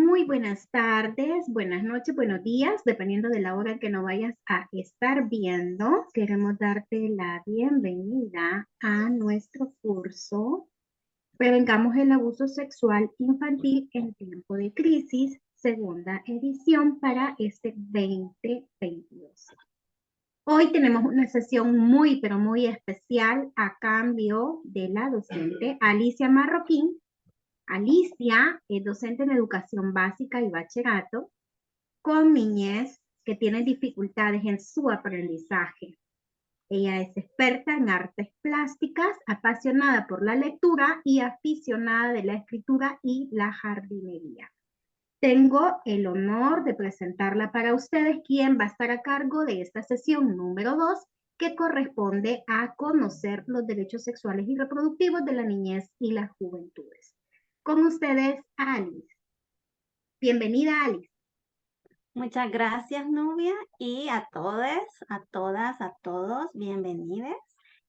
Muy buenas tardes, buenas noches, buenos días, dependiendo de la hora que nos vayas a estar viendo. Queremos darte la bienvenida a nuestro curso Prevengamos el abuso sexual infantil en tiempo de crisis, segunda edición para este 2022. Hoy tenemos una sesión muy, pero muy especial a cambio de la docente Alicia Marroquín. Alicia es docente en educación básica y bachillerato con niñez que tienen dificultades en su aprendizaje. Ella es experta en artes plásticas, apasionada por la lectura y aficionada de la escritura y la jardinería. Tengo el honor de presentarla para ustedes, quien va a estar a cargo de esta sesión número 2, que corresponde a conocer los derechos sexuales y reproductivos de la niñez y las juventudes. Con ustedes, Alice. Bienvenida, Alice. Muchas gracias, Nubia, y a todos, a todas, a todos, bienvenidos.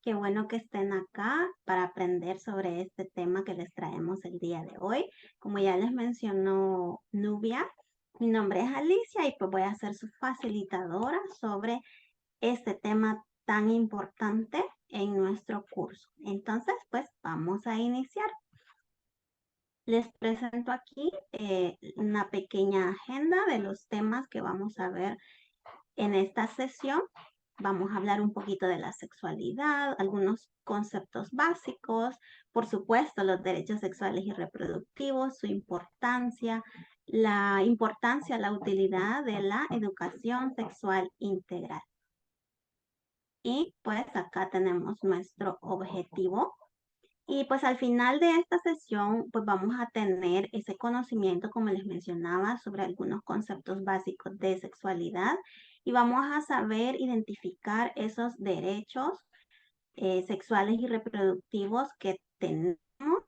Qué bueno que estén acá para aprender sobre este tema que les traemos el día de hoy. Como ya les mencionó Nubia, mi nombre es Alicia y pues voy a ser su facilitadora sobre este tema tan importante en nuestro curso. Entonces, pues vamos a iniciar. Les presento aquí una pequeña agenda de los temas que vamos a ver en esta sesión. Vamos a hablar un poquito de la sexualidad, algunos conceptos básicos, por supuesto, los derechos sexuales y reproductivos, su importancia, la utilidad de la educación sexual integral. Y pues acá tenemos nuestro objetivo. Y pues al final de esta sesión, pues vamos a tener ese conocimiento, como les mencionaba, sobre algunos conceptos básicos de sexualidad y vamos a saber identificar esos derechos sexuales y reproductivos que tenemos,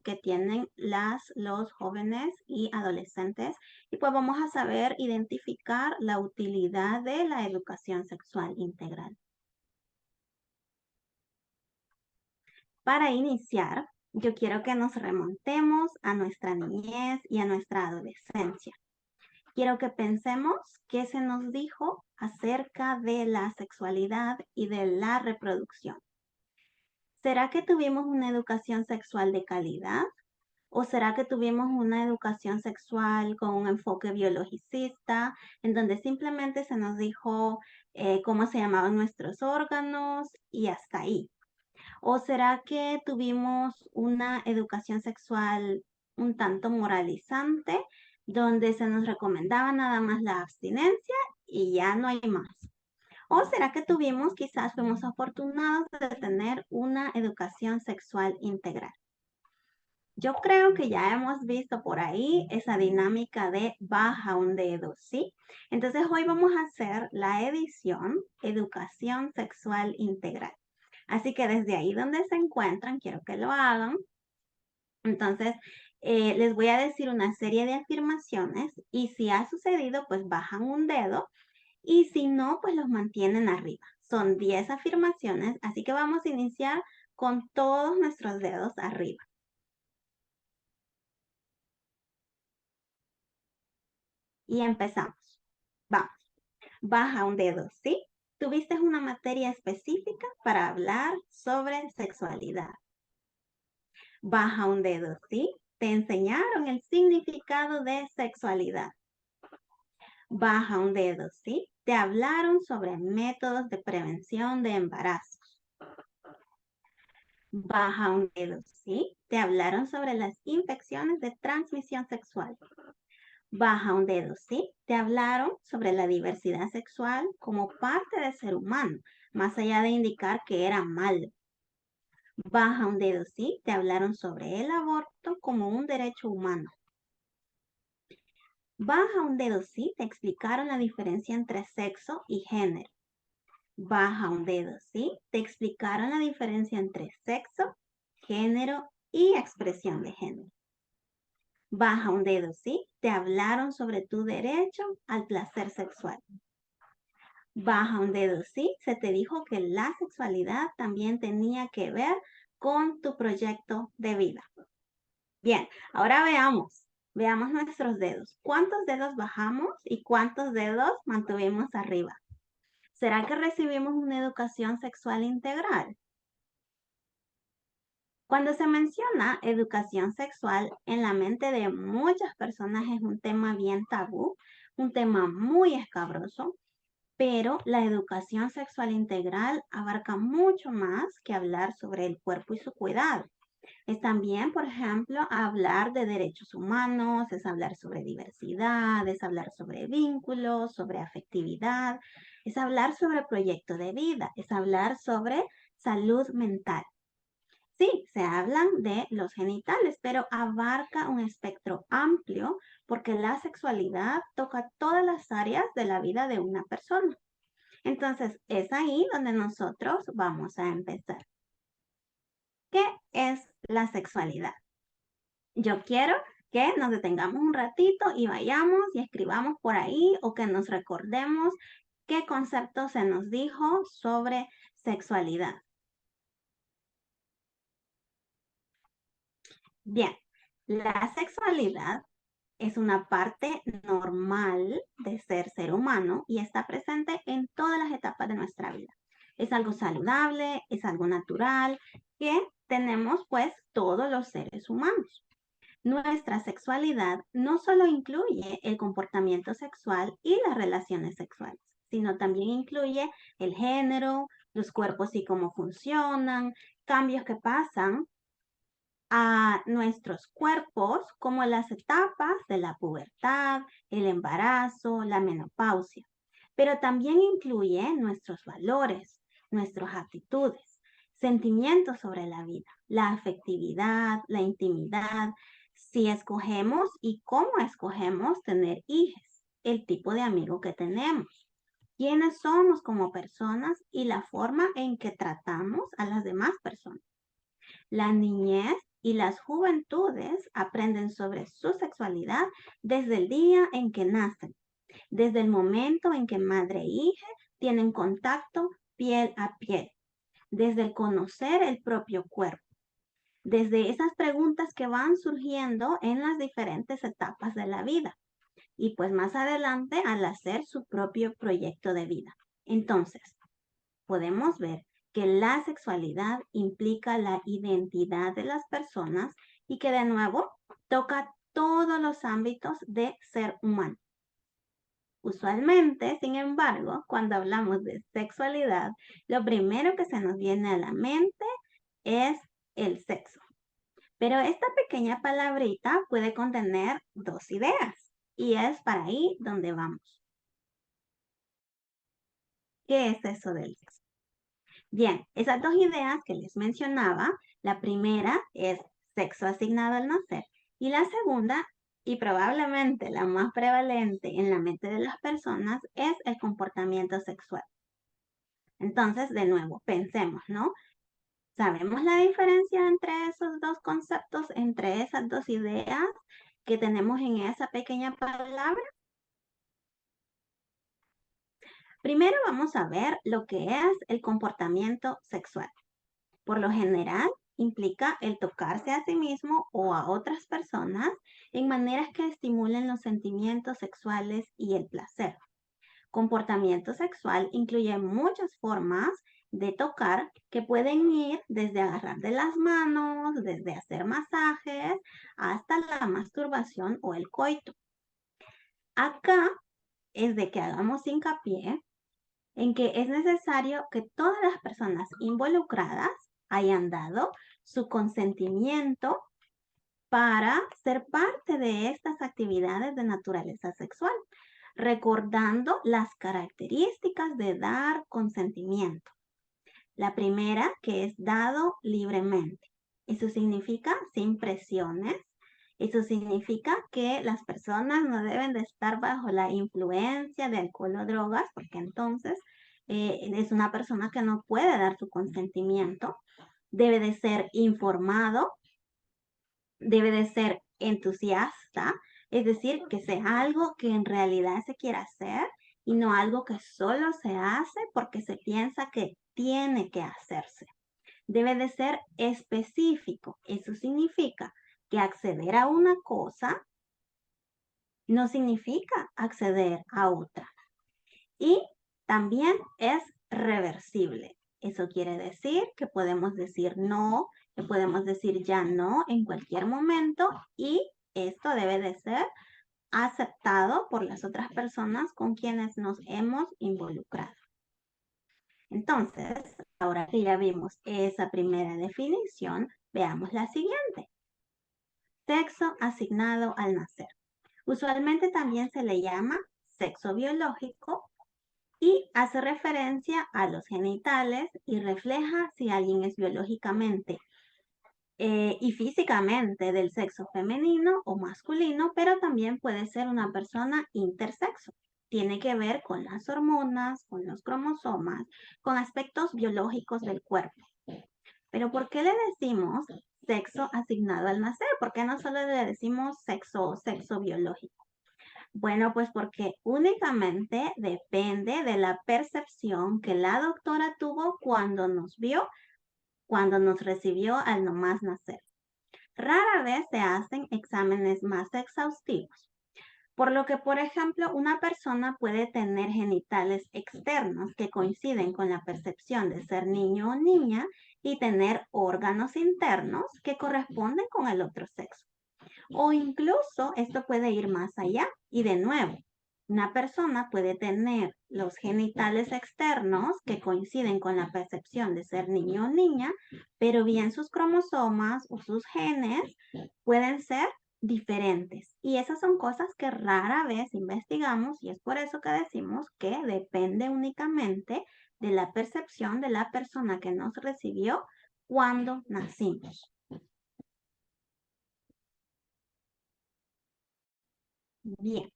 que tienen los jóvenes y adolescentes. Y pues vamos a saber identificar la utilidad de la educación sexual integral. Para iniciar, yo quiero que nos remontemos a nuestra niñez y a nuestra adolescencia. Quiero que pensemos qué se nos dijo acerca de la sexualidad y de la reproducción. ¿Será que tuvimos una educación sexual de calidad? ¿O será que tuvimos una educación sexual con un enfoque biologicista, en donde simplemente se nos dijo cómo se llamaban nuestros órganos y hasta ahí? ¿O será que tuvimos una educación sexual un tanto moralizante, donde se nos recomendaba nada más la abstinencia y ya no hay más? ¿O será que quizás fuimos afortunados de tener una educación sexual integral? Yo creo que ya hemos visto por ahí esa dinámica de baja un dedo, ¿sí? Entonces hoy vamos a hacer la edición Educación Sexual Integral. Así que desde ahí donde se encuentran, quiero que lo hagan. Entonces, les voy a decir una serie de afirmaciones y si ha sucedido, pues bajan un dedo y si no, pues los mantienen arriba. Son 10 afirmaciones, así que vamos a iniciar con todos nuestros dedos arriba. Y empezamos. Vamos. Baja un dedo, ¿sí? Tuviste una materia específica para hablar sobre sexualidad. Baja un dedo, ¿sí? Te enseñaron el significado de sexualidad. Baja un dedo, ¿sí? Te hablaron sobre métodos de prevención de embarazos. Baja un dedo, ¿sí? Te hablaron sobre las infecciones de transmisión sexual. Baja un dedo, ¿sí? Te hablaron sobre la diversidad sexual como parte del ser humano, más allá de indicar que era malo. Baja un dedo, ¿sí? Te hablaron sobre el aborto como un derecho humano. Baja un dedo, ¿sí? Te explicaron la diferencia entre sexo y género. Baja un dedo, ¿sí? Te explicaron la diferencia entre sexo, género y expresión de género. Baja un dedo, ¿sí? Te hablaron sobre tu derecho al placer sexual. Baja un dedo, ¿sí? Se te dijo que la sexualidad también tenía que ver con tu proyecto de vida. Bien, ahora veamos. Veamos nuestros dedos. ¿Cuántos dedos bajamos y cuántos dedos mantuvimos arriba? ¿Será que recibimos una educación sexual integral? Cuando se menciona educación sexual, en la mente de muchas personas es un tema bien tabú, un tema muy escabroso, pero la educación sexual integral abarca mucho más que hablar sobre el cuerpo y su cuidado. Es también, por ejemplo, hablar de derechos humanos, es hablar sobre diversidad, es hablar sobre vínculos, sobre afectividad, es hablar sobre proyecto de vida, es hablar sobre salud mental. Sí, se hablan de los genitales, pero abarca un espectro amplio porque la sexualidad toca todas las áreas de la vida de una persona. Entonces, es ahí donde nosotros vamos a empezar. ¿Qué es la sexualidad? Yo quiero que nos detengamos un ratito y vayamos y escribamos por ahí o que nos recordemos qué concepto se nos dijo sobre sexualidad. Bien, la sexualidad es una parte normal de ser humano y está presente en todas las etapas de nuestra vida. Es algo saludable, es algo natural que tenemos pues todos los seres humanos. Nuestra sexualidad no solo incluye el comportamiento sexual y las relaciones sexuales, sino también incluye el género, los cuerpos y cómo funcionan, cambios que pasan a nuestros cuerpos como las etapas de la pubertad, el embarazo, la menopausia, pero también incluye nuestros valores, nuestras actitudes, sentimientos sobre la vida, la afectividad, la intimidad, si escogemos y cómo escogemos tener hijos, el tipo de amigo que tenemos, quiénes somos como personas y la forma en que tratamos a las demás personas. La niñez y las juventudes aprenden sobre su sexualidad desde el día en que nacen, desde el momento en que madre e hija tienen contacto piel a piel, desde el conocer el propio cuerpo, desde esas preguntas que van surgiendo en las diferentes etapas de la vida y pues más adelante al hacer su propio proyecto de vida. Entonces, podemos ver que la sexualidad implica la identidad de las personas y que de nuevo toca todos los ámbitos de ser humano. Usualmente, sin embargo, cuando hablamos de sexualidad, lo primero que se nos viene a la mente es el sexo. Pero esta pequeña palabrita puede contener dos ideas y es para ahí donde vamos. ¿Qué es eso del sexo? Bien, esas dos ideas que les mencionaba, la primera es sexo asignado al nacer y la segunda, y probablemente la más prevalente en la mente de las personas, es el comportamiento sexual. Entonces, de nuevo, pensemos, ¿no? ¿Sabemos la diferencia entre esos dos conceptos, entre esas dos ideas que tenemos en esa pequeña palabra? Primero vamos a ver lo que es el comportamiento sexual. Por lo general, implica el tocarse a sí mismo o a otras personas en maneras que estimulen los sentimientos sexuales y el placer. Comportamiento sexual incluye muchas formas de tocar que pueden ir desde agarrar de las manos, desde hacer masajes, hasta la masturbación o el coito. Acá es de que hagamos hincapié en que es necesario que todas las personas involucradas hayan dado su consentimiento para ser parte de estas actividades de naturaleza sexual, recordando las características de dar consentimiento. La primera, que es dado libremente. Eso significa sin presiones. Eso significa que las personas no deben de estar bajo la influencia de alcohol o drogas, porque entonces es una persona que no puede dar su consentimiento. Debe de ser informado, debe de ser entusiasta, es decir, que sea algo que en realidad se quiera hacer y no algo que solo se hace porque se piensa que tiene que hacerse. Debe de ser específico. Eso significa que acceder a una cosa no significa acceder a otra. Y también es reversible. Eso quiere decir que podemos decir no, que podemos decir ya no en cualquier momento y esto debe de ser aceptado por las otras personas con quienes nos hemos involucrado. Entonces, ahora que ya vimos esa primera definición, veamos la siguiente. Sexo asignado al nacer. Usualmente también se le llama sexo biológico y hace referencia a los genitales y refleja si alguien es biológicamente y físicamente del sexo femenino o masculino, pero también puede ser una persona intersexo. Tiene que ver con las hormonas, con los cromosomas, con aspectos biológicos del cuerpo. Pero ¿por qué le decimos sexo asignado al nacer? ¿Por qué no solo le decimos sexo o sexo biológico? Bueno, pues porque únicamente depende de la percepción que la doctora tuvo cuando nos vio, cuando nos recibió al nomás nacer. Rara vez se hacen exámenes más exhaustivos, por lo que, por ejemplo, una persona puede tener genitales externos que coinciden con la percepción de ser niño o niña y tener órganos internos que corresponden con el otro sexo. O incluso esto puede ir más allá y de nuevo, una persona puede tener los genitales externos que coinciden con la percepción de ser niño o niña, pero bien sus cromosomas o sus genes pueden ser diferentes. Y esas son cosas que rara vez investigamos y es por eso que decimos que depende únicamente de la percepción de la persona que nos recibió cuando nacimos. Bien.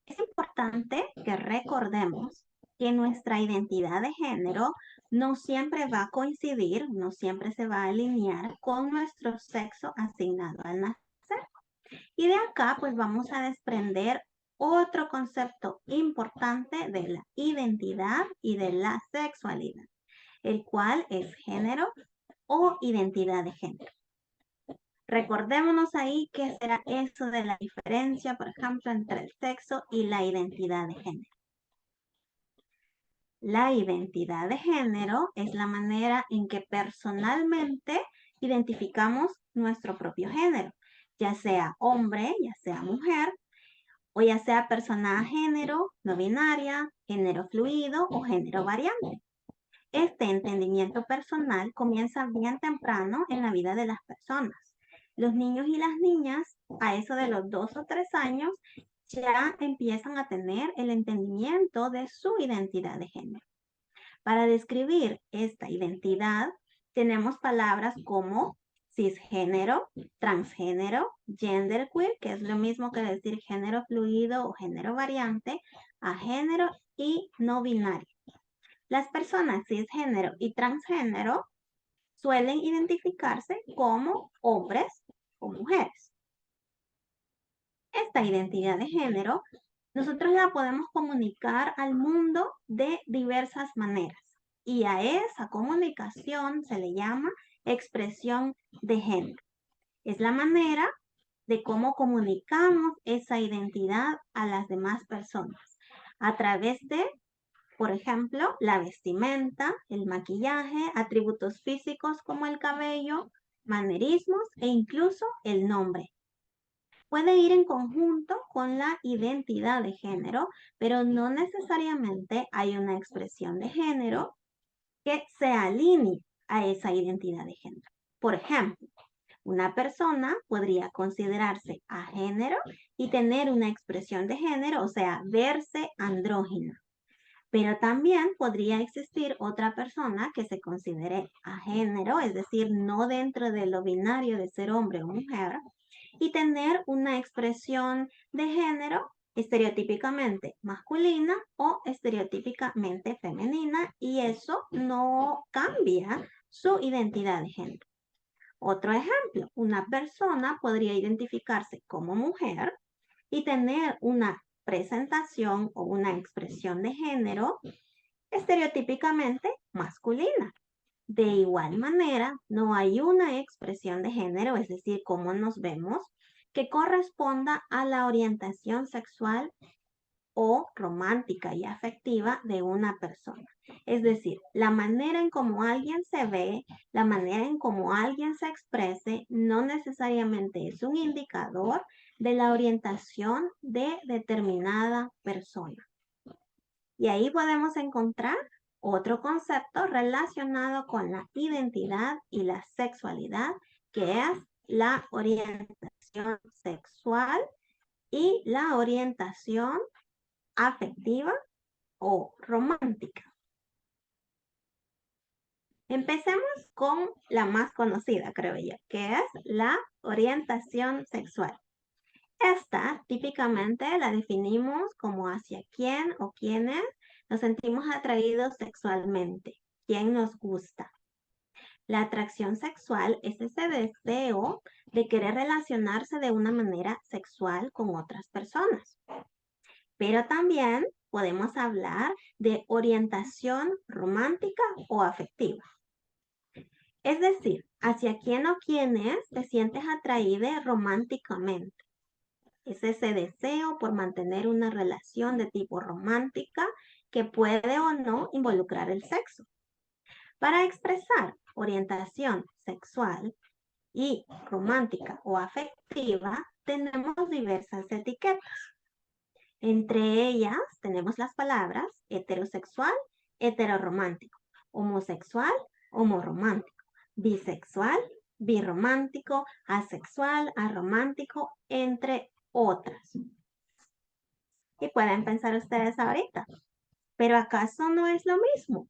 Es importante que recordemos que nuestra identidad de género no siempre va a coincidir, no siempre se va a alinear con nuestro sexo asignado al nacer. Y de acá pues vamos a desprender otro concepto importante de la identidad y de la sexualidad, el cual es género o identidad de género. Recordémonos ahí qué será eso de la diferencia, por ejemplo, entre el sexo y la identidad de género. La identidad de género es la manera en que personalmente identificamos nuestro propio género, ya sea hombre, ya sea mujer, o ya sea persona género, no binaria, género fluido o género variante. Este entendimiento personal comienza bien temprano en la vida de las personas. Los niños y las niñas, a eso de los 2 o 3 años, ya empiezan a tener el entendimiento de su identidad de género. Para describir esta identidad, tenemos palabras como cisgénero, transgénero, genderqueer, que es lo mismo que decir género fluido o género variante, agénero y no binario. Las personas cisgénero y transgénero suelen identificarse como hombres o mujeres. Esta identidad de género nosotros la podemos comunicar al mundo de diversas maneras y a esa comunicación se le llama expresión de género. Es la manera de cómo comunicamos esa identidad a las demás personas a través de, por ejemplo, la vestimenta, el maquillaje, atributos físicos como el cabello, manerismos e incluso el nombre. Puede ir en conjunto con la identidad de género, pero no necesariamente hay una expresión de género que se alinee a esa identidad de género. Por ejemplo, una persona podría considerarse agénero y tener una expresión de género, o sea, verse andrógina. Pero también podría existir otra persona que se considere agénero, es decir, no dentro de lo binario de ser hombre o mujer, y tener una expresión de género estereotípicamente masculina o estereotípicamente femenina, y eso no cambia su identidad de género. Otro ejemplo, una persona podría identificarse como mujer y tener una presentación o una expresión de género estereotípicamente masculina. De igual manera, no hay una expresión de género, es decir, cómo nos vemos, que corresponda a la orientación sexual o romántica y afectiva de una persona. Es decir, la manera en cómo alguien se ve, la manera en cómo alguien se exprese, no necesariamente es un indicador de la orientación de determinada persona. Y ahí podemos encontrar otro concepto relacionado con la identidad y la sexualidad, que es la orientación sexual y la orientación afectiva o romántica. Empecemos con la más conocida, creo yo, que es la orientación sexual. Esta típicamente la definimos como hacia quién o quiénes nos sentimos atraídos sexualmente, quién nos gusta. La atracción sexual es ese deseo de querer relacionarse de una manera sexual con otras personas. Pero también podemos hablar de orientación romántica o afectiva. Es decir, hacia quién o quiénes te sientes atraída románticamente. Es ese deseo por mantener una relación de tipo romántica que puede o no involucrar el sexo. Para expresar orientación sexual y romántica o afectiva, tenemos diversas etiquetas. Entre ellas tenemos las palabras heterosexual, heteroromántico, homosexual, homoromántico, bisexual, birromántico, asexual, aromántico, entre otras. Y pueden pensar ustedes ahorita, ¿pero acaso no es lo mismo?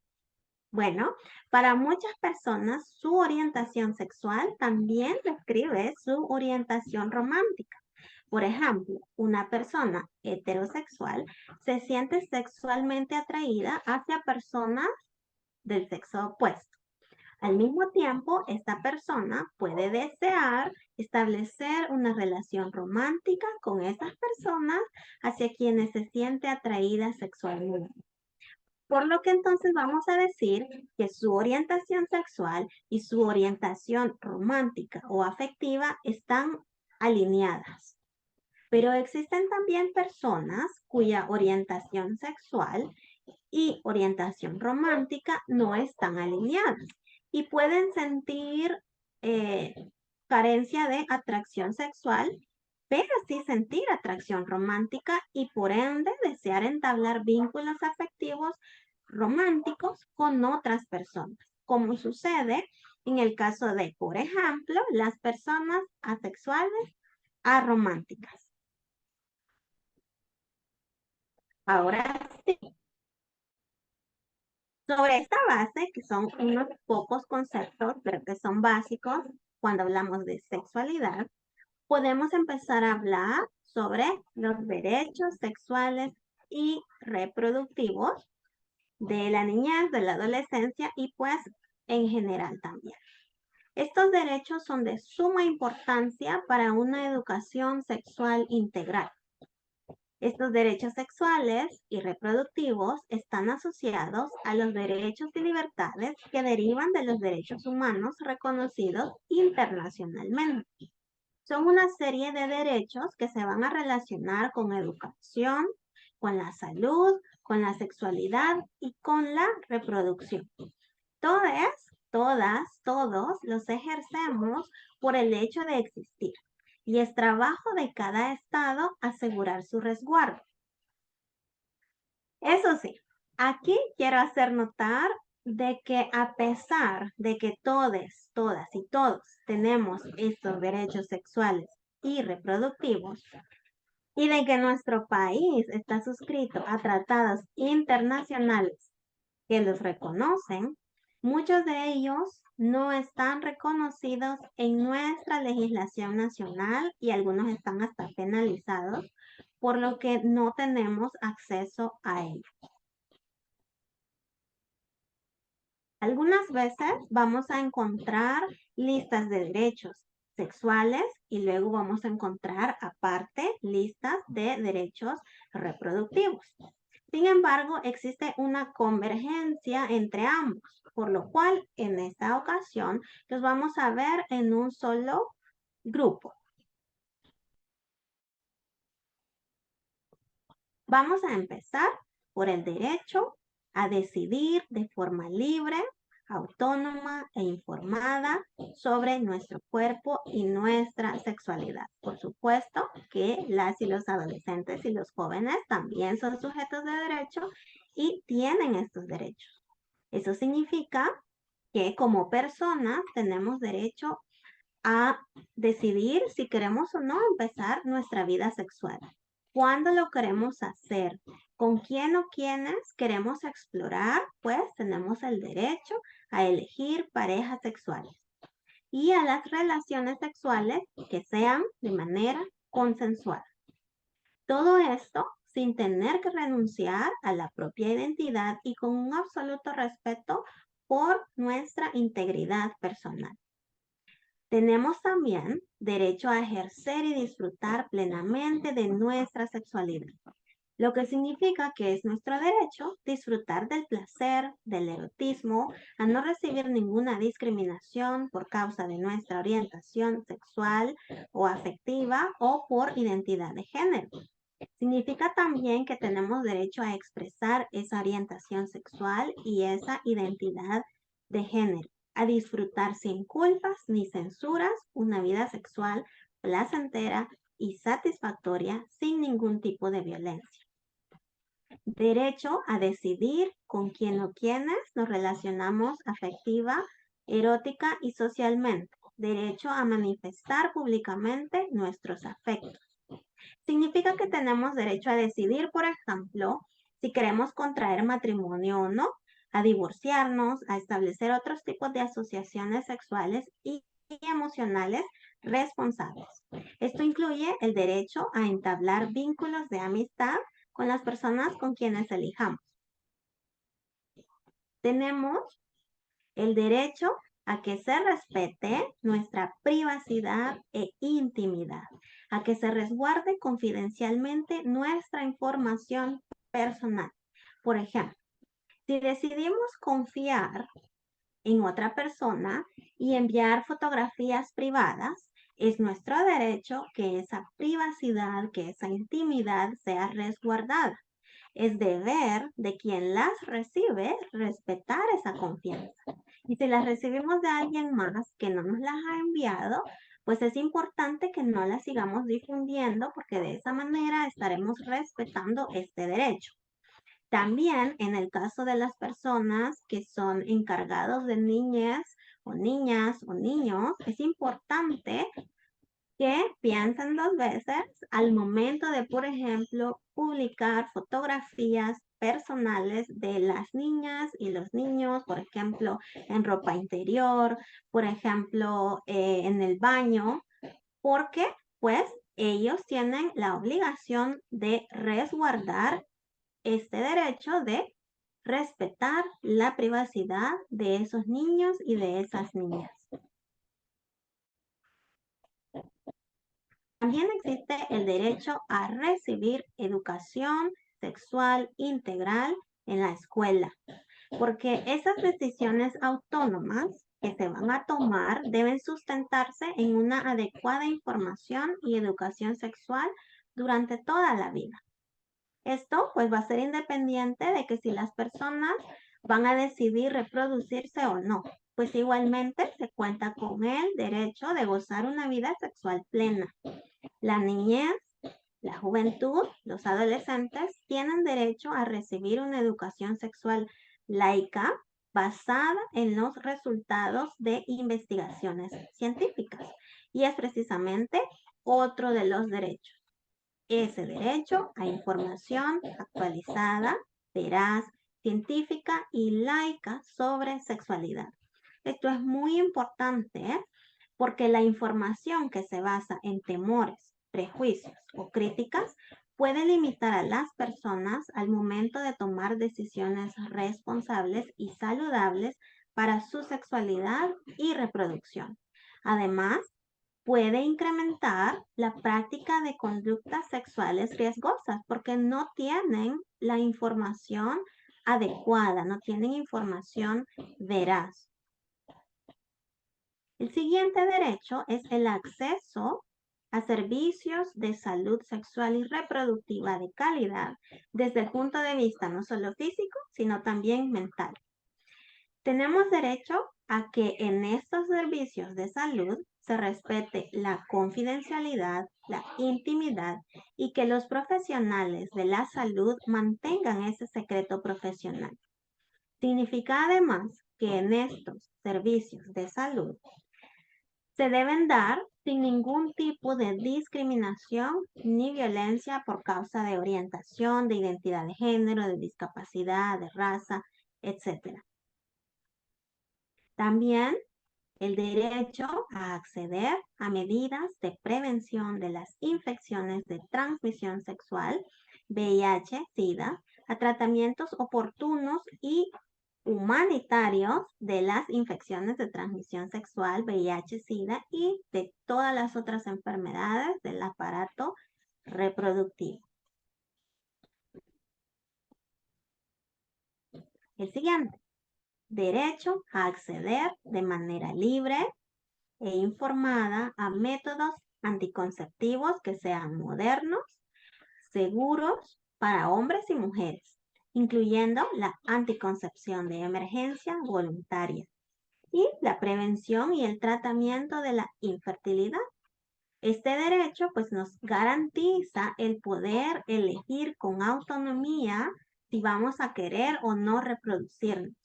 Bueno, para muchas personas su orientación sexual también describe su orientación romántica. Por ejemplo, una persona heterosexual se siente sexualmente atraída hacia personas del sexo opuesto. Al mismo tiempo, esta persona puede desear establecer una relación romántica con esas personas hacia quienes se siente atraída sexualmente. Por lo que entonces vamos a decir que su orientación sexual y su orientación romántica o afectiva están alineadas. Pero existen también personas cuya orientación sexual y orientación romántica no están alineadas y pueden sentir carencia de atracción sexual, pero sí sentir atracción romántica y por ende desear entablar vínculos afectivos románticos con otras personas, como sucede en el caso de, por ejemplo, las personas asexuales arománticas. Ahora sí, sobre esta base, que son unos pocos conceptos, pero que son básicos cuando hablamos de sexualidad, podemos empezar a hablar sobre los derechos sexuales y reproductivos de la niñez, de la adolescencia y pues en general también. Estos derechos son de suma importancia para una educación sexual integral. Estos derechos sexuales y reproductivos están asociados a los derechos y libertades que derivan de los derechos humanos reconocidos internacionalmente. Son una serie de derechos que se van a relacionar con educación, con la salud, con la sexualidad y con la reproducción. Todos los ejercemos por el hecho de existir y es trabajo de cada estado asegurar su resguardo. Eso sí, aquí quiero hacer notar de que a pesar de que todas y todos tenemos estos derechos sexuales y reproductivos y de que nuestro país está suscrito a tratados internacionales que los reconocen, muchos de ellos no están reconocidos en nuestra legislación nacional y algunos están hasta penalizados, por lo que no tenemos acceso a ellos. Algunas veces vamos a encontrar listas de derechos sexuales y luego vamos a encontrar aparte listas de derechos reproductivos. Sin embargo, existe una convergencia entre ambos, por lo cual en esta ocasión los vamos a ver en un solo grupo. Vamos a empezar por el derecho a decidir de forma libre, autónoma e informada sobre nuestro cuerpo y nuestra sexualidad. Por supuesto que las y los adolescentes y los jóvenes también son sujetos de derecho y tienen estos derechos. Eso significa que como personas tenemos derecho a decidir si queremos o no empezar nuestra vida sexual. ¿Cuándo lo queremos hacer? ¿Con quién o quiénes queremos explorar? Pues tenemos el derecho a elegir parejas sexuales y a las relaciones sexuales que sean de manera consensuada. Todo esto sin tener que renunciar a la propia identidad y con un absoluto respeto por nuestra integridad personal. Tenemos también derecho a ejercer y disfrutar plenamente de nuestra sexualidad, lo que significa que es nuestro derecho disfrutar del placer, del erotismo, a no recibir ninguna discriminación por causa de nuestra orientación sexual o afectiva o por identidad de género. Significa también que tenemos derecho a expresar esa orientación sexual y esa identidad de género, a disfrutar sin culpas ni censuras una vida sexual placentera y satisfactoria sin ningún tipo de violencia. Derecho a decidir con quién o quiénes nos relacionamos afectiva, erótica y socialmente. Derecho a manifestar públicamente nuestros afectos. Significa que tenemos derecho a decidir, por ejemplo, si queremos contraer matrimonio o no, a divorciarnos, a establecer otros tipos de asociaciones sexuales y emocionales responsables. Esto incluye el derecho a entablar vínculos de amistad con las personas con quienes elijamos. Tenemos el derecho a que se respete nuestra privacidad e intimidad, a que se resguarde confidencialmente nuestra información personal. Por ejemplo, si decidimos confiar en otra persona y enviar fotografías privadas, es nuestro derecho que esa privacidad, que esa intimidad sea resguardada. Es deber de quien las recibe respetar esa confianza. Y si las recibimos de alguien más que no nos las ha enviado, pues es importante que no las sigamos difundiendo porque de esa manera estaremos respetando este derecho. También en el caso de las personas que son encargados de niñas o niños, es importante que piensen dos veces al momento de, por ejemplo, publicar fotografías personales de las niñas y los niños, por ejemplo, en ropa interior, por ejemplo, en el baño, porque pues ellos tienen la obligación de resguardar este derecho de respetar la privacidad de esos niños y de esas niñas. También existe el derecho a recibir educación sexual integral en la escuela, porque esas decisiones autónomas que se van a tomar deben sustentarse en una adecuada información y educación sexual durante toda la vida. Esto pues va a ser independiente de que si las personas van a decidir reproducirse o no, pues igualmente se cuenta con el derecho de gozar una vida sexual plena. La niñez, la juventud, los adolescentes tienen derecho a recibir una educación sexual laica basada en los resultados de investigaciones científicas. Y es precisamente otro de los derechos. Ese derecho a información actualizada, veraz, científica y laica sobre sexualidad. Esto es muy importante, porque la información que se basa en temores, prejuicios o críticas puede limitar a las personas al momento de tomar decisiones responsables y saludables para su sexualidad y reproducción. Además, puede incrementar la práctica de conductas sexuales riesgosas porque no tienen la información adecuada, no tienen información veraz. El siguiente derecho es el acceso a servicios de salud sexual y reproductiva de calidad desde el punto de vista no solo físico, sino también mental. Tenemos derecho a que en estos servicios de salud se respete la confidencialidad, la intimidad y que los profesionales de la salud mantengan ese secreto profesional. Significa además que en estos servicios de salud se deben dar sin ningún tipo de discriminación ni violencia por causa de orientación, de identidad de género, de discapacidad, de raza, etc. También el derecho a acceder a medidas de prevención de las infecciones de transmisión sexual, VIH, SIDA, a tratamientos oportunos y humanitarios de las infecciones de transmisión sexual, VIH, SIDA y de todas las otras enfermedades del aparato reproductivo. El siguiente, derecho a acceder de manera libre e informada a métodos anticonceptivos que sean modernos, seguros para hombres y mujeres, incluyendo la anticoncepción de emergencia voluntaria y la prevención y el tratamiento de la infertilidad. Este derecho pues nos garantiza el poder elegir con autonomía si vamos a querer o no reproducirnos.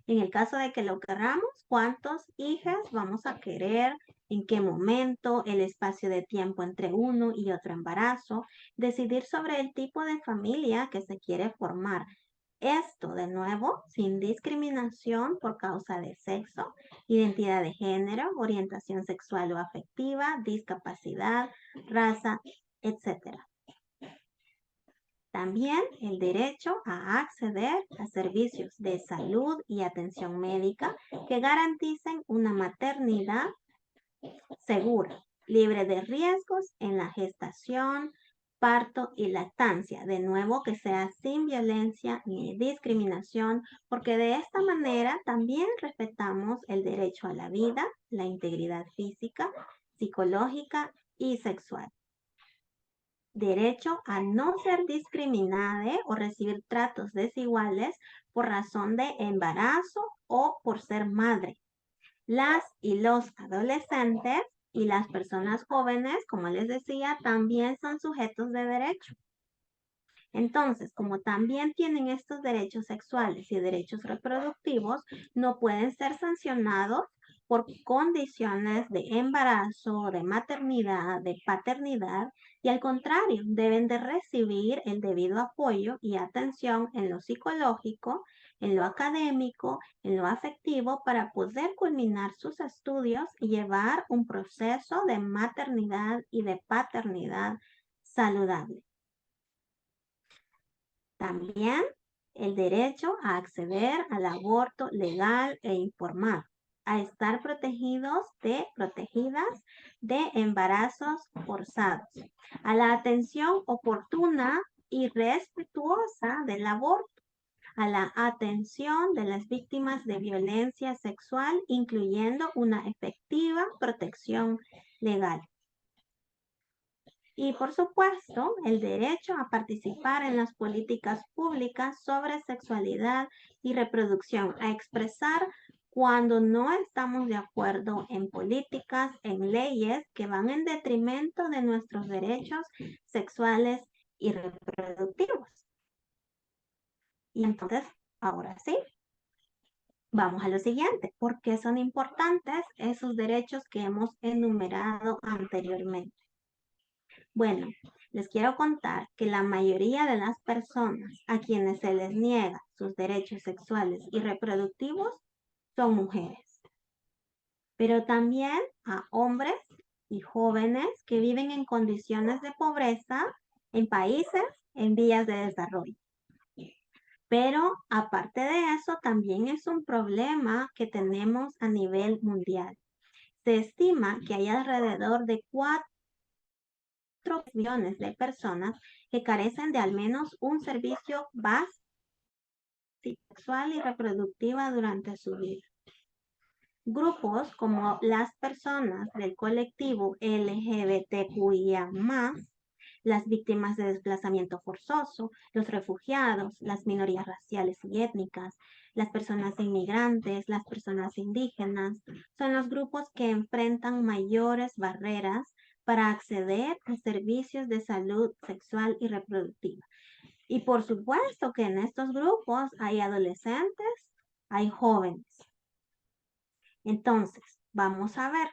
En el caso de que lo queramos, cuántos hijos vamos a querer, en qué momento, el espacio de tiempo entre uno y otro embarazo, decidir sobre el tipo de familia que se quiere formar. Esto, de nuevo, sin discriminación por causa de sexo, identidad de género, orientación sexual o afectiva, discapacidad, raza, etc. También el derecho a acceder a servicios de salud y atención médica que garanticen una maternidad segura, libre de riesgos en la gestación, parto y lactancia. De nuevo, que sea sin violencia ni discriminación, porque de esta manera también respetamos el derecho a la vida, la integridad física, psicológica y sexual. Derecho a no ser discriminada o recibir tratos desiguales por razón de embarazo o por ser madre. Las y los adolescentes y las personas jóvenes, como les decía, también son sujetos de derecho. Entonces, como también tienen estos derechos sexuales y derechos reproductivos, no pueden ser sancionados por condiciones de embarazo, de maternidad, de paternidad, y al contrario, deben de recibir el debido apoyo y atención en lo psicológico, en lo académico, en lo afectivo, para poder culminar sus estudios y llevar un proceso de maternidad y de paternidad saludable. También el derecho a acceder al aborto legal e informado, a estar protegidas de embarazos forzados, a la atención oportuna y respetuosa del aborto, a la atención de las víctimas de violencia sexual, incluyendo una efectiva protección legal. Y por supuesto, el derecho a participar en las políticas públicas sobre sexualidad y reproducción, a expresar cuando no estamos de acuerdo en políticas, en leyes que van en detrimento de nuestros derechos sexuales y reproductivos. Y entonces, ahora sí, vamos a lo siguiente. ¿Por qué son importantes esos derechos que hemos enumerado anteriormente? Bueno, les quiero contar que la mayoría de las personas a quienes se les niega sus derechos sexuales y reproductivos son mujeres, pero también a hombres y jóvenes que viven en condiciones de pobreza en países en vías de desarrollo. Pero aparte de eso, también es un problema que tenemos a nivel mundial. Se estima que hay alrededor de 4 millones de personas que carecen de al menos un servicio básico sexual y reproductiva durante su vida. Grupos como las personas del colectivo LGBTQIA+, las víctimas de desplazamiento forzoso, los refugiados, las minorías raciales y étnicas, las personas inmigrantes, las personas indígenas, son los grupos que enfrentan mayores barreras para acceder a servicios de salud sexual y reproductiva. Y por supuesto que en estos grupos hay adolescentes, hay jóvenes. Entonces, vamos a ver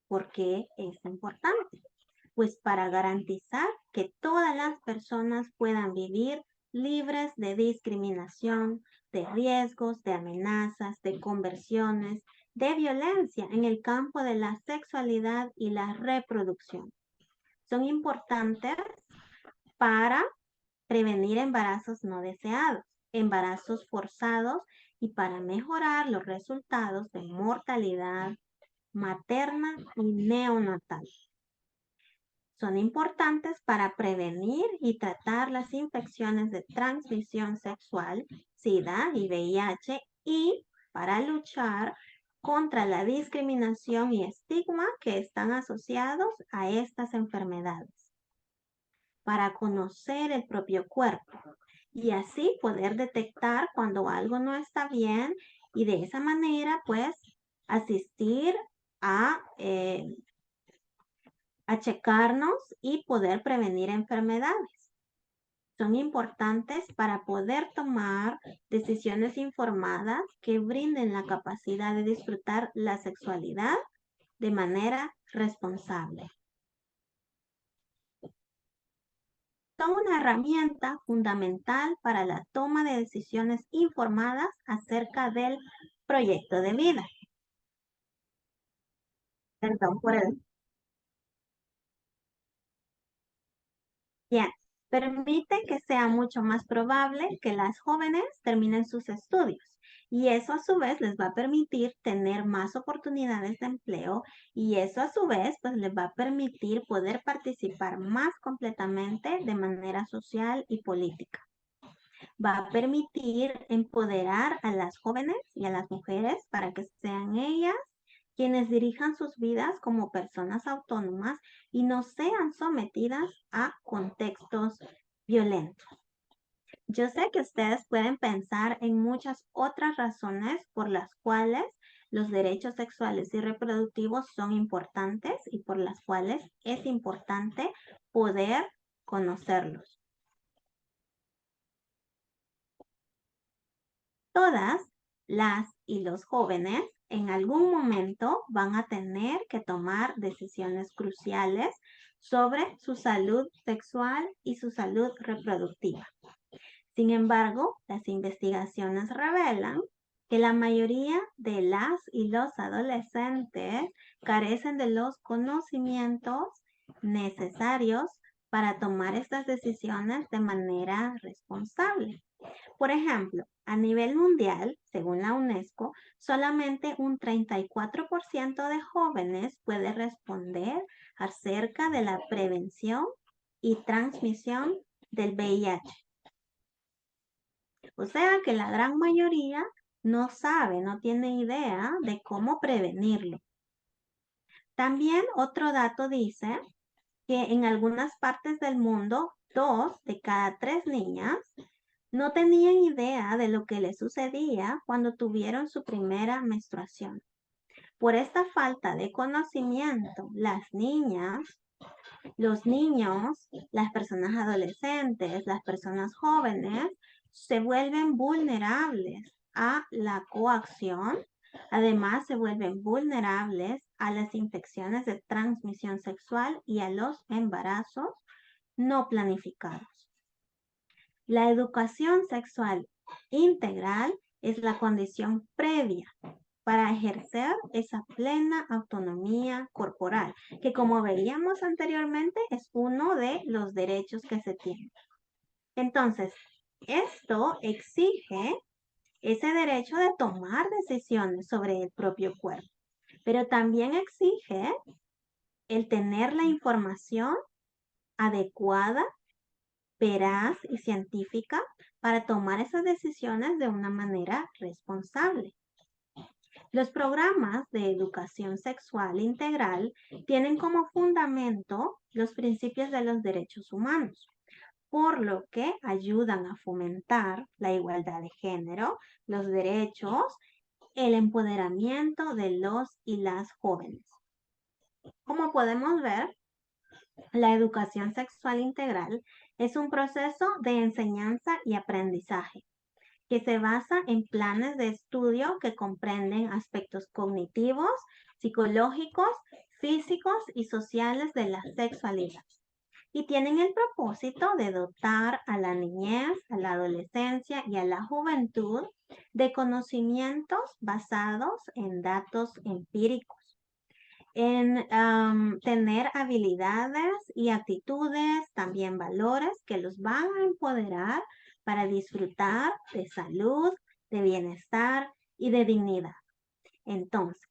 por qué es importante. Pues para garantizar que todas las personas puedan vivir libres de discriminación, de riesgos, de amenazas, de conversiones, de violencia en el campo de la sexualidad y la reproducción. Son importantes para prevenir embarazos no deseados, embarazos forzados y para mejorar los resultados de mortalidad materna y neonatal. Son importantes para prevenir y tratar las infecciones de transmisión sexual, SIDA y VIH, y para luchar contra la discriminación y estigma que están asociados a estas enfermedades, para conocer el propio cuerpo y así poder detectar cuando algo no está bien y de esa manera pues asistir a checarnos y poder prevenir enfermedades. Son importantes para poder tomar decisiones informadas que brinden la capacidad de disfrutar la sexualidad de manera responsable. Son una herramienta fundamental para la toma de decisiones informadas acerca del proyecto de vida. Perdón por el... Bien, permite que sea mucho más probable que las jóvenes terminen sus estudios y eso a su vez les va a permitir tener más oportunidades de empleo y eso a su vez pues les va a permitir poder participar más completamente de manera social y política. Va a permitir empoderar a las jóvenes y a las mujeres para que sean ellas quienes dirijan sus vidas como personas autónomas y no sean sometidas a contextos violentos. Yo sé que ustedes pueden pensar en muchas otras razones por las cuales los derechos sexuales y reproductivos son importantes y por las cuales es importante poder conocerlos. Todas las y los jóvenes en algún momento van a tener que tomar decisiones cruciales sobre su salud sexual y su salud reproductiva. Sin embargo, las investigaciones revelan que la mayoría de las y los adolescentes carecen de los conocimientos necesarios para tomar estas decisiones de manera responsable. Por ejemplo, a nivel mundial, según la UNESCO, solamente un 34% de jóvenes puede responder acerca de la prevención y transmisión del VIH. O sea que la gran mayoría no sabe, no tiene idea de cómo prevenirlo. También otro dato dice que en algunas partes del mundo, 2 de cada 3 niñas no tenían idea de lo que les sucedía cuando tuvieron su primera menstruación. Por esta falta de conocimiento, las niñas, los niños, las personas adolescentes, las personas jóvenes, se vuelven vulnerables a la coacción. Además, se vuelven vulnerables a las infecciones de transmisión sexual y a los embarazos no planificados. La educación sexual integral es la condición previa para ejercer esa plena autonomía corporal, que como veíamos anteriormente es uno de los derechos que se tienen. Entonces, esto exige ese derecho de tomar decisiones sobre el propio cuerpo, pero también exige el tener la información adecuada, veraz y científica para tomar esas decisiones de una manera responsable. Los programas de educación sexual integral tienen como fundamento los principios de los derechos humanos, por lo que ayudan a fomentar la igualdad de género, los derechos, el empoderamiento de los y las jóvenes. Como podemos ver, la educación sexual integral es un proceso de enseñanza y aprendizaje que se basa en planes de estudio que comprenden aspectos cognitivos, psicológicos, físicos y sociales de la sexualidad y tienen el propósito de dotar a la niñez, a la adolescencia y a la juventud de conocimientos basados en datos empíricos, en tener habilidades y actitudes, también valores que los van a empoderar para disfrutar de salud, de bienestar y de dignidad. Entonces,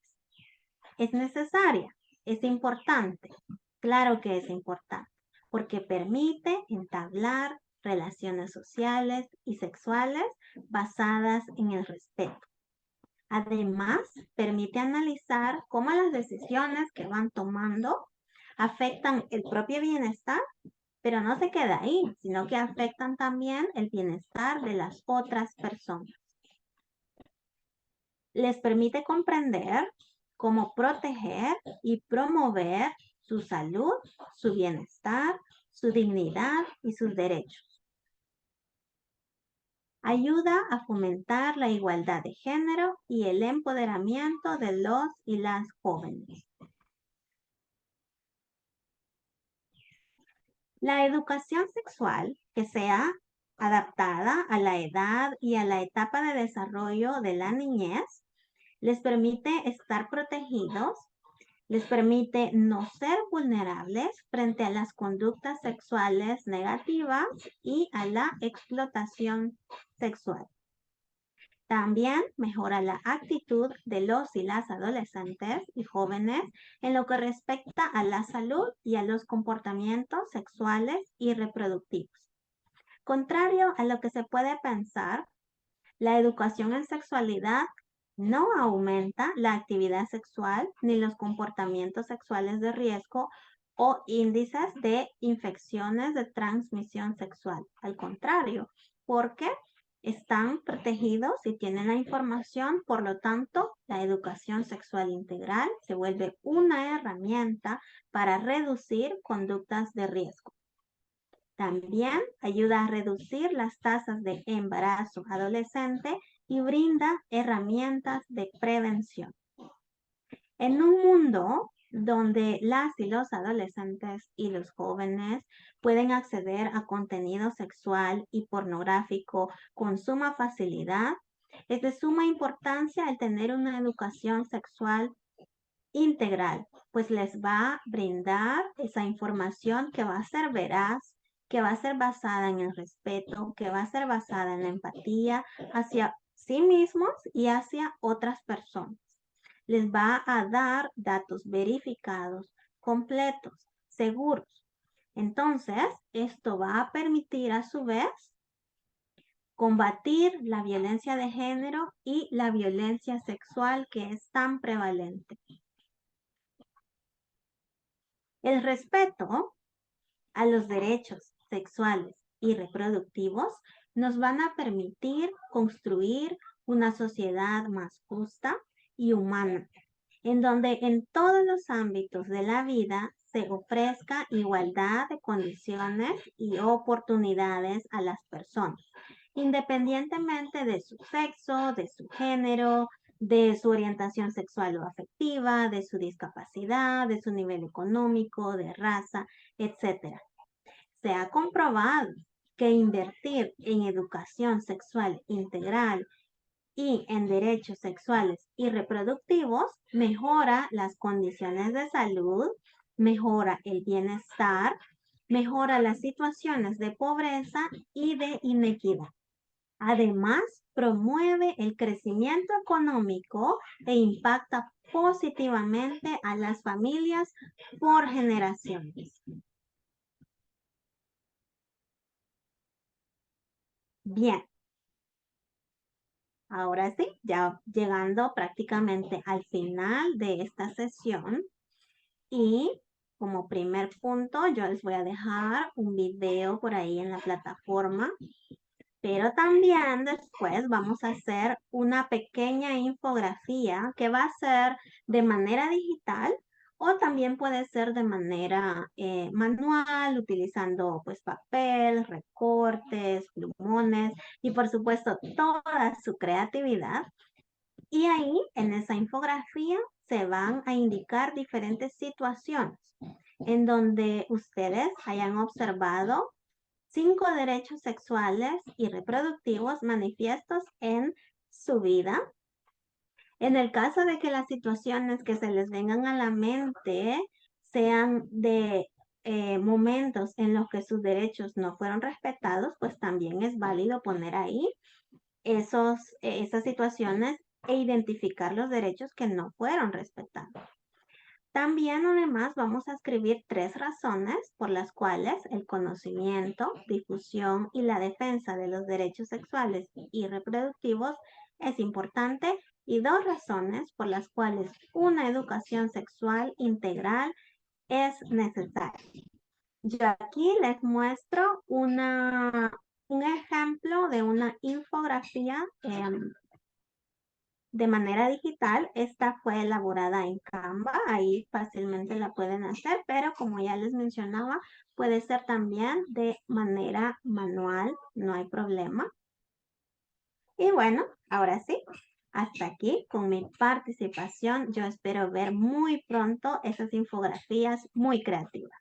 ¿es necesaria? ¿Es importante? Claro que es importante, porque permite entablar relaciones sociales y sexuales basadas en el respeto. Además, permite analizar cómo las decisiones que van tomando afectan el propio bienestar, pero no se queda ahí, sino que afectan también el bienestar de las otras personas. Les permite comprender cómo proteger y promover su salud, su bienestar, su dignidad y sus derechos. Ayuda a fomentar la igualdad de género y el empoderamiento de los y las jóvenes. La educación sexual que sea adaptada a la edad y a la etapa de desarrollo de la niñez les permite estar protegidos, les permite no ser vulnerables frente a las conductas sexuales negativas y a la explotación sexual. También mejora la actitud de los y las adolescentes y jóvenes en lo que respecta a la salud y a los comportamientos sexuales y reproductivos. Contrario a lo que se puede pensar, la educación en sexualidad no aumenta la actividad sexual ni los comportamientos sexuales de riesgo o índices de infecciones de transmisión sexual. Al contrario, porque están protegidos y tienen la información, por lo tanto, la educación sexual integral se vuelve una herramienta para reducir conductas de riesgo. También ayuda a reducir las tasas de embarazo adolescente y brinda herramientas de prevención. En un mundo donde las y los adolescentes y los jóvenes pueden acceder a contenido sexual y pornográfico con suma facilidad, es de suma importancia el tener una educación sexual integral, pues les va a brindar esa información que va a ser veraz, que va a ser basada en el respeto, que va a ser basada en la empatía hacia sí mismos y hacia otras personas. Les va a dar datos verificados, completos, seguros. Entonces, esto va a permitir a su vez combatir la violencia de género y la violencia sexual que es tan prevalente. El respeto a los derechos sexuales y reproductivos nos van a permitir construir una sociedad más justa y humana, en donde en todos los ámbitos de la vida se ofrezca igualdad de condiciones y oportunidades a las personas, independientemente de su sexo, de su género, de su orientación sexual o afectiva, de su discapacidad, de su nivel económico, de raza, etc. Se ha comprobado que invertir en educación sexual integral y en derechos sexuales y reproductivos mejora las condiciones de salud, mejora el bienestar, mejora las situaciones de pobreza y de inequidad. Además, promueve el crecimiento económico e impacta positivamente a las familias por generaciones. Bien, ahora sí, ya llegando prácticamente al final de esta sesión y como primer punto yo les voy a dejar un video por ahí en la plataforma, pero también después vamos a hacer una pequeña infografía que va a ser de manera digital o también puede ser de manera manual, utilizando pues papel, recortes, plumones y por supuesto toda su creatividad. Y ahí en esa infografía se van a indicar diferentes situaciones en donde ustedes hayan observado 5 derechos sexuales y reproductivos manifiestos en su vida. En el caso de que las situaciones que se les vengan a la mente sean de momentos en los que sus derechos no fueron respetados, pues también es válido poner ahí esas situaciones e identificar los derechos que no fueron respetados. También además vamos a escribir 3 razones por las cuales el conocimiento, difusión y la defensa de los derechos sexuales y reproductivos es importante y 2 razones por las cuales una educación sexual integral es necesaria. Yo aquí les muestro un ejemplo de una infografía de manera digital. Esta fue elaborada en Canva, ahí fácilmente la pueden hacer, pero como ya les mencionaba, puede ser también de manera manual, no hay problema. Y bueno, ahora sí, hasta aquí con mi participación. Yo espero ver muy pronto esas infografías muy creativas.